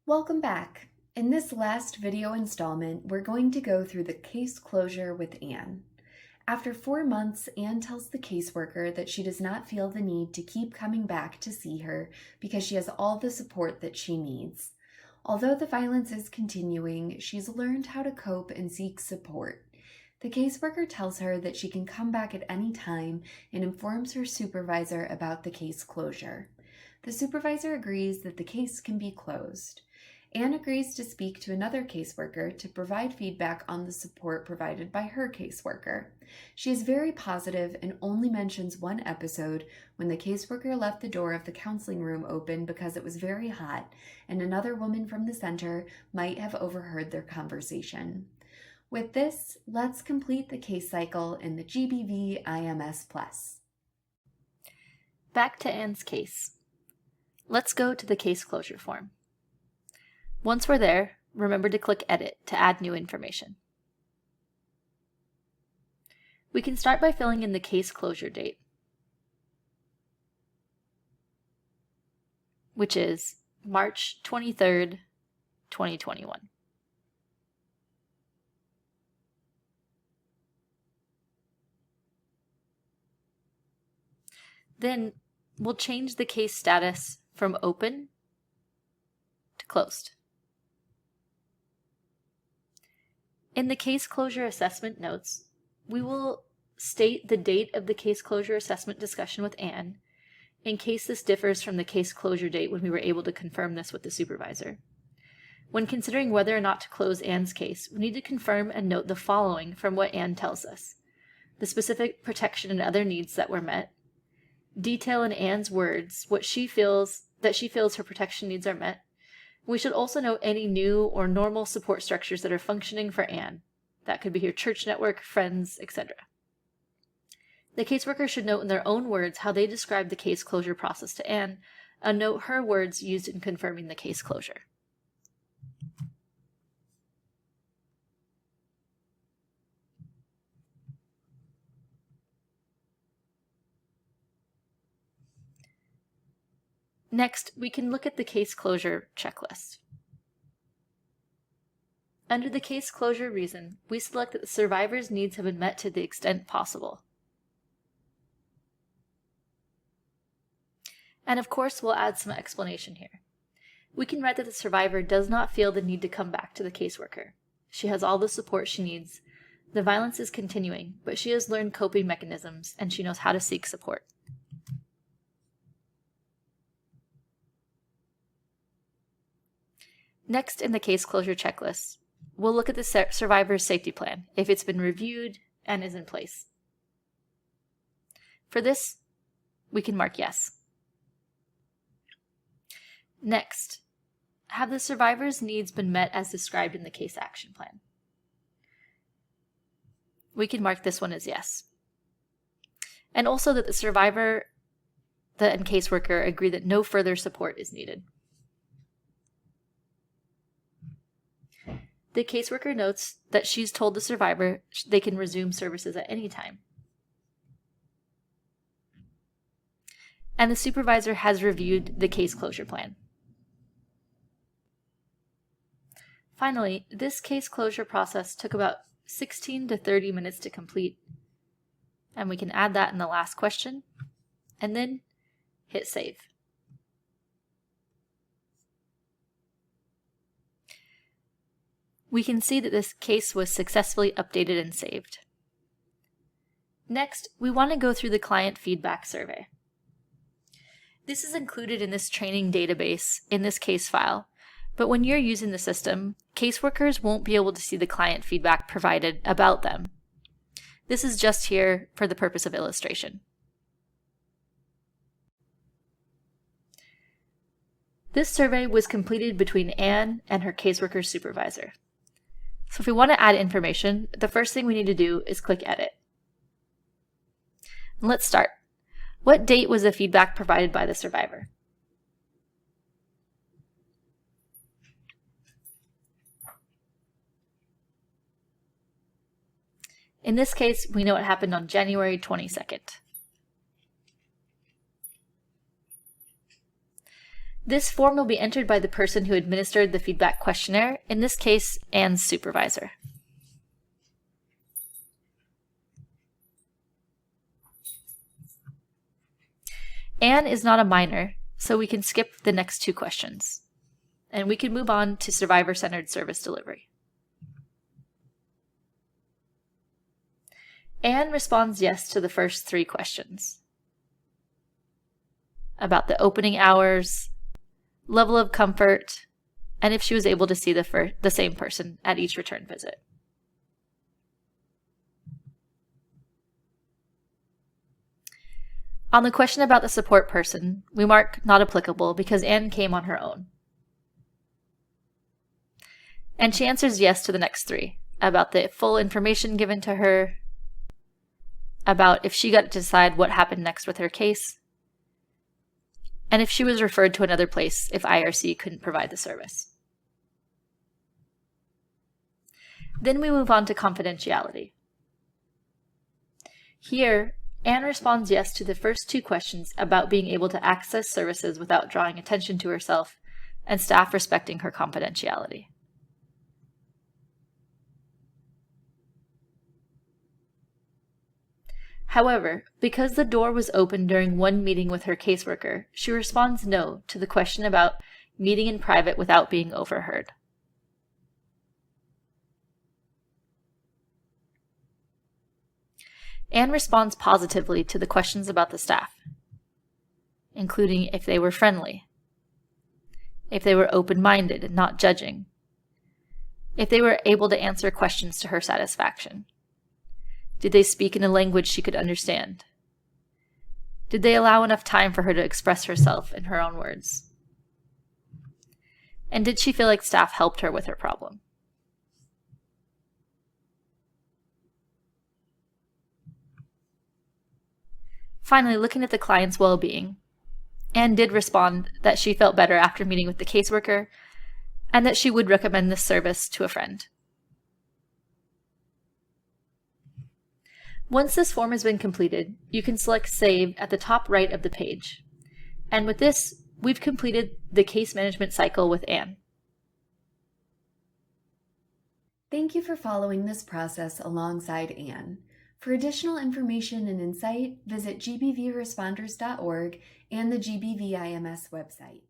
Welcome back. In this last video installment, we're going to go through the case closure with Anne. After 4 months, Anne tells the caseworker that she does not feel the need to keep coming back to see her because she has all the support that she needs. Although the violence is continuing, she's learned how to cope and seek support. The caseworker tells her that she can come back at any time and informs her supervisor about the case closure. The supervisor agrees that the case can be closed. Anne agrees to speak to another caseworker to provide feedback on the support provided by her caseworker. She is very positive and only mentions one episode when the caseworker left the door of the counseling room open because it was very hot, and another woman from the center might have overheard their conversation. With this, let's complete the case cycle in the GBVIMS+. Back to Anne's case. Let's go to the case closure form. Once we're there, remember to click Edit to add new information. We can start by filling in the case closure date, which is March 23rd, 2021. Then we'll change the case status from open to closed. In the case closure assessment notes, we will state the date of the case closure assessment discussion with Anne, in case this differs from the case closure date when we were able to confirm this with the supervisor. When considering whether or not to close Anne's case, we need to confirm and note the following from what Anne tells us: the specific protection and other needs that were met, detail in Anne's words what she feels her protection needs are met. We should also note any new or normal support structures that are functioning for Anne. That could be her church network, friends, etc. The caseworker should note in their own words how they describe the case closure process to Anne, and note her words used in confirming the case closure. Next, we can look at the case closure checklist. Under the case closure reason, we select that the survivor's needs have been met to the extent possible. And of course, we'll add some explanation here. We can write that the survivor does not feel the need to come back to the caseworker. She has all the support she needs. The violence is continuing, but she has learned coping mechanisms and she knows how to seek support. Next, in the case closure checklist, we'll look at the survivor's safety plan, if it's been reviewed and is in place. For this, we can mark yes. Next, have the survivor's needs been met as described in the case action plan? We can mark this one as yes. And also that the survivor and caseworker agree that no further support is needed. The caseworker notes that she's told the survivor they can resume services at any time. And the supervisor has reviewed the case closure plan. Finally, this case closure process took about 16 to 30 minutes to complete. And we can add that in the last question, and then hit save. We can see that this case was successfully updated and saved. Next, we want to go through the client feedback survey. This is included in this training database in this case file, but when you're using the system, caseworkers won't be able to see the client feedback provided about them. This is just here for the purpose of illustration. This survey was completed between Anne and her caseworker supervisor. So if we want to add information, the first thing we need to do is click Edit. And let's start. What date was the feedback provided by the survivor? In this case, we know it happened on January 22nd. This form will be entered by the person who administered the feedback questionnaire, in this case, Anne's supervisor. Anne is not a minor, so we can skip the next 2 questions, and we can move on to survivor-centered service delivery. Anne responds yes to the first 3 questions about the opening hours, level of comfort, and if she was able to see the same person at each return visit. On the question about the support person, we mark not applicable because Anne came on her own. And she answers yes to the next 3, about the full information given to her, about if she got to decide what happened next with her case, and if she was referred to another place if IRC couldn't provide the service. Then we move on to confidentiality. Here, Anne responds yes to the first 2 questions about being able to access services without drawing attention to herself and staff respecting her confidentiality. However, because the door was open during one meeting with her caseworker, she responds no to the question about meeting in private without being overheard. Anne responds positively to the questions about the staff, including if they were friendly, if they were open-minded and not judging, if they were able to answer questions to her satisfaction. Did they speak in a language she could understand? Did they allow enough time for her to express herself in her own words? And did she feel like staff helped her with her problem? Finally, looking at the client's well-being, Anne did respond that she felt better after meeting with the caseworker and that she would recommend this service to a friend. Once this form has been completed, you can select Save at the top right of the page. And with this, we've completed the case management cycle with Anne. Thank you for following this process alongside Anne. For additional information and insight, visit gbvresponders.org and the GBVIMS website.